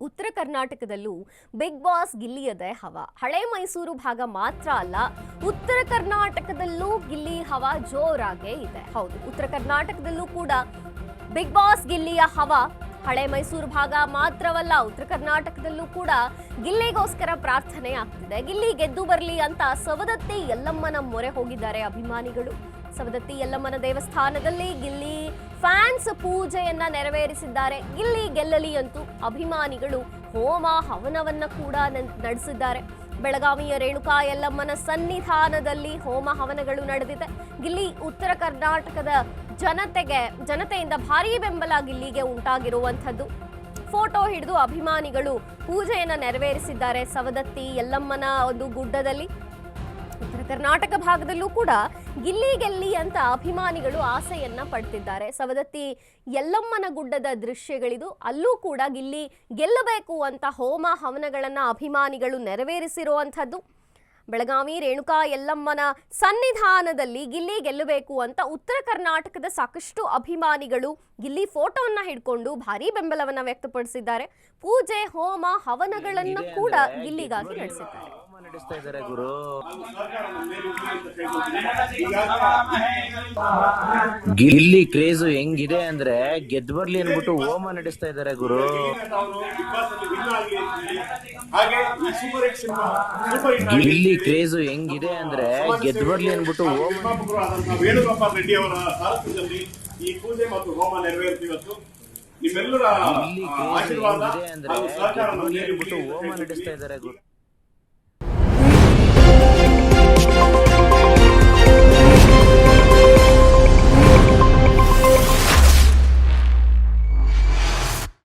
ಉತ್ತರ ಕರ್ನಾಟಕದಲ್ಲೂ big boss ಗಿಲ್ಲಿಯದೇ ಹವಾ. ಹಳೆ ಮೈಸೂರು ಭಾಗ ಮಾತ್ರ ಅಲ್ಲ, ಉತ್ತರ ಕರ್ನಾಟಕದಲ್ಲೂ ಗಿಲ್ಲಿ ಹವಾ ಜೋರಾಗೇ ಇದೆ. ಹೌದು, ಉತ್ತರ ಕರ್ನಾಟಕದಲ್ಲೂ ಕೂಡ ಬಿಗ್ ಬಾಸ್ ಗಿಲ್ಲಿಯ ಹವಾ. ಹಳೆ ಮೈಸೂರು ಭಾಗ ಮಾತ್ರವಲ್ಲ, ಉತ್ತರ ಕರ್ನಾಟಕದಲ್ಲೂ ಕೂಡ ಗಿಲ್ಲಿಗೋಸ್ಕರ ಪ್ರಾರ್ಥನೆ ಆಗ್ತಿದೆ. ಗಿಲ್ಲಿ ಗೆದ್ದು ಬರಲಿ ಅಂತ ಸವದತ್ತಿ ಯಲ್ಲಮ್ಮನ ಮೊರೆ ಹೋಗಿದ್ದಾರೆ ಅಭಿಮಾನಿಗಳು. ಸವದತ್ತಿ ಯಲ್ಲಮ್ಮನ ದೇವಸ್ಥಾನದಲ್ಲಿ ಗಿಲ್ಲಿ ಫ್ಯಾನ್ಸ್ ಪೂಜೆಯನ್ನ ನೆರವೇರಿಸಿದ್ದಾರೆ. ಗಿಲ್ಲಿ ಗೆಲ್ಲಲಿ ಅಂತೂ ಅಭಿಮಾನಿಗಳು ಹೋಮ ಹವನವನ್ನ ಕೂಡ ನಡೆಸಿದ್ದಾರೆ. ಬೆಳಗಾವಿಯ ರೇಣುಕಾ ಯಲ್ಲಮ್ಮನ ಸನ್ನಿಧಾನದಲ್ಲಿ ಹೋಮ ಹವನಗಳು ನಡೆದಿದೆ. ಗಿಲ್ಲಿ ಉತ್ತರ ಕರ್ನಾಟಕದ ಜನತೆಯಿಂದ ಭಾರೀ ಬೆಂಬಲ ಗಿಲ್ಲಿಗೆ ಉಂಟಾಗಿರುವಂಥದ್ದು. ಫೋಟೋ ಹಿಡಿದು ಅಭಿಮಾನಿಗಳು ಪೂಜೆಯನ್ನ ನೆರವೇರಿಸಿದ್ದಾರೆ ಸವದತ್ತಿ ಯಲ್ಲಮ್ಮನ ಒಂದು ಗುಡ್ಡದಲ್ಲಿ. ಉತ್ತರ ಕರ್ನಾಟಕ ಭಾಗದಲ್ಲೂ ಕೂಡ ಗಿಲ್ಲಿ ಗೆಲ್ಲಿ ಅಂತ ಅಭಿಮಾನಿಗಳು ಆಸೆಯನ್ನ ಪಡ್ತಿದ್ದಾರೆ. ಸವದತ್ತಿ ಯಲ್ಲಮ್ಮನ ಗುಡ್ಡದ ದೃಶ್ಯಗಳಿದು. ಅಲ್ಲೂ ಕೂಡ ಗಿಲ್ಲಿ ಗೆಲ್ಲಬೇಕು ಅಂತ ಹೋಮ ಹವನಗಳನ್ನ ಅಭಿಮಾನಿಗಳು ನೆರವೇರಿಸಿರುವಂಥದ್ದು. ಬೆಳಗಾವಿ ರೇಣುಕಾ ಯಲ್ಲಮ್ಮನ ಸನ್ನಿಧಾನದಲ್ಲಿ ಗಿಲ್ಲಿ ಗೆಲ್ಲಬೇಕು ಅಂತ ಉತ್ತರ ಕರ್ನಾಟಕದ ಸಾಕಷ್ಟು ಅಭಿಮಾನಿಗಳು ಗಿಲ್ಲಿ ಫೋಟೋವನ್ನ ಹಿಡ್ಕೊಂಡು ಭಾರೀ ಬೆಂಬಲವನ್ನ ವ್ಯಕ್ತಪಡಿಸಿದ್ದಾರೆ. ಪೂಜೆ ಹೋಮ ಹವನಗಳನ್ನ ಕೂಡ ಗಿಲ್ಲಿಗಾಗಿ ನಡೆಸಿದ್ದಾರೆ. ನಡೆಸ್ತಾ ಇದ್ದಾರೆ ಗುರು. ಗಿಲ್ಲಿ ಕ್ರೇಜು ಹೆಂಗಿದೆ ಅಂದ್ರೆ ಗೆದ್ದು ಬರ್ಲಿ ಅನ್ಬಿಟ್ಟು ಹೋಮ ನಡೆಸ್ತಾ ಇದ್ದಾರೆ ಗುರು. ಗಿಲ್ಲಿ ಕ್ರೇಜು ಹೆಂಗಿದೆ ಅಂದ್ರೆ ಗೆದ್ದು ಬರ್ಲಿ ಅನ್ಬಿಟ್ಟು ವೇಣುಗೋಪಾಲ್ ರೆಡ್ಡಿ ಅವರ ಸಾರಥ್ಯದಲ್ಲಿ ಈ ಪೂಜೆ ಮತ್ತು ಹೋಮ ನೆರವೇರಿಸಿವತ್ತು ನಿಮ್ಮೆಲ್ಲರ ಆಶೀರ್ವಾದ ಅಂದ್ರೆ ಗೆದ್ದು ಬರ್ಲಿ ಅನ್ಬಿಟ್ಟು ಹೋಮ ನಡೆಸ್ತಾ ಇದ್ದಾರೆ ಗುರು.